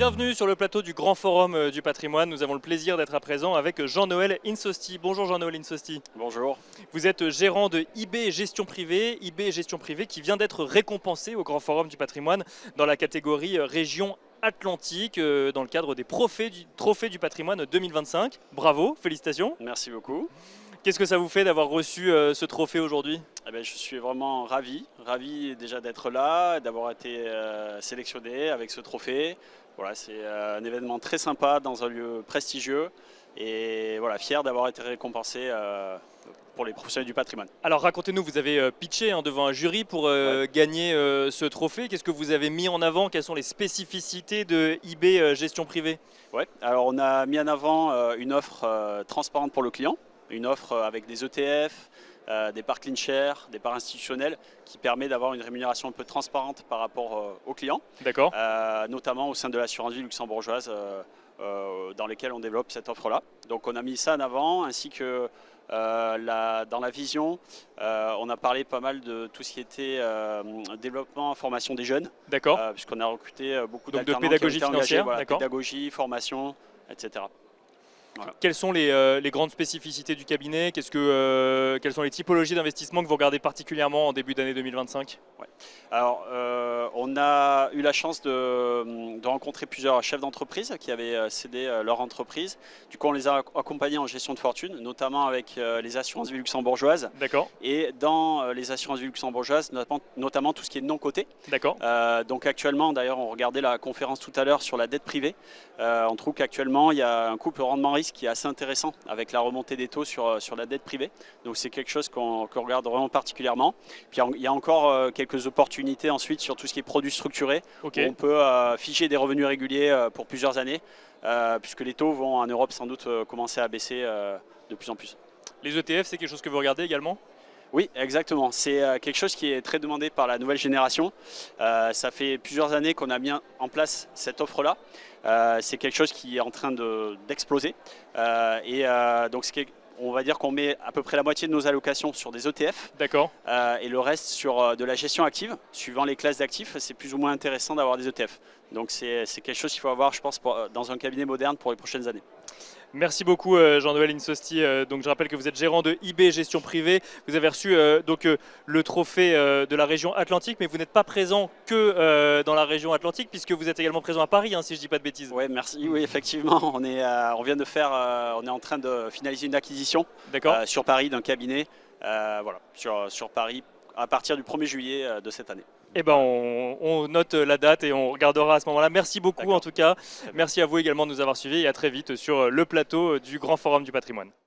Bienvenue sur le plateau du Grand Forum du Patrimoine. Nous avons le plaisir d'être à présent avec Jean-Noël Insosti. Bonjour Jean-Noël Insosti. Bonjour. Vous êtes gérant de IB Gestion Privée. IB Gestion Privée qui vient d'être récompensé au Grand Forum du Patrimoine dans la catégorie Région Atlantique dans le cadre des Trophées du Patrimoine 2025. Bravo, félicitations. Merci beaucoup. Qu'est-ce que ça vous fait d'avoir reçu ce trophée aujourd'hui ? Eh bien, je suis vraiment ravi déjà d'être là, d'avoir été sélectionné avec ce trophée. Voilà, c'est un événement très sympa dans un lieu prestigieux et voilà, fier d'avoir été récompensé pour les professionnels du patrimoine. Alors racontez-nous, vous avez pitché devant un jury pour gagner ce trophée. Qu'est-ce que vous avez mis en avant? Quelles sont les spécificités de IB Gestion Privée? Ouais, alors on a mis en avant une offre transparente pour le client, une offre avec des ETF, des parts clean share, des parts institutionnelles qui permet d'avoir une rémunération un peu transparente par rapport aux clients. D'accord. Notamment au sein de l'assurance vie luxembourgeoise dans lesquelles on développe cette offre-là. Donc on a mis ça en avant, ainsi que dans la vision, on a parlé pas mal de tout ce qui était développement, formation des jeunes. D'accord. Puisqu'on a recruté beaucoup de d'alternants pédagogie qui ont été engagés, financière, voilà, d'accord. pédagogie, formation, etc. Voilà. Quelles sont les grandes spécificités du cabinet? Quelles sont les typologies d'investissement que vous regardez particulièrement en début d'année 2025? Ouais. Alors, on a eu la chance de rencontrer plusieurs chefs d'entreprise qui avaient cédé leur entreprise. Du coup, on les a accompagnés en gestion de fortune, notamment avec les assurances vie luxembourgeoises. D'accord. Et dans les assurances vie luxembourgeoises, notamment tout ce qui est non coté. D'accord. Donc actuellement, d'ailleurs, on regardait la conférence tout à l'heure sur la dette privée. On trouve qu'actuellement, il y a un couple rendement-risque qui est assez intéressant avec la remontée des taux sur la dette privée. Donc c'est quelque chose qu'on regarde vraiment particulièrement. Puis il y a encore quelques opportunités ensuite sur tout ce qui est produits structurés. Okay. Où on peut figer des revenus réguliers pour plusieurs années, puisque les taux vont en Europe sans doute commencer à baisser de plus en plus. Les ETF, c'est quelque chose que vous regardez également? Oui, exactement. C'est quelque chose qui est très demandé par la nouvelle génération. Ça fait plusieurs années qu'on a mis en place cette offre-là. C'est quelque chose qui est en train d'exploser. Donc on va dire qu'on met à peu près la moitié de nos allocations sur des ETF. D'accord. Et le reste sur de la gestion active. Suivant les classes d'actifs, c'est plus ou moins intéressant d'avoir des ETF. Donc c'est quelque chose qu'il faut avoir, je pense, dans un cabinet moderne pour les prochaines années. Merci beaucoup Jean-Noël Insosti. Donc je rappelle que vous êtes gérant de IB Gestion Privée. Vous avez reçu le trophée de la région Atlantique, mais vous n'êtes pas présent que dans la région Atlantique, puisque vous êtes également présent à Paris, si je ne dis pas de bêtises. Oui, merci. Oui, effectivement, on est en train de finaliser une acquisition sur Paris d'un cabinet, voilà, sur Paris à partir du 1er juillet de cette année. Eh ben, on note la date et on regardera à ce moment-là. Merci beaucoup en tout cas. Merci à vous également de nous avoir suivis et à très vite sur le plateau du Grand Forum du Patrimoine.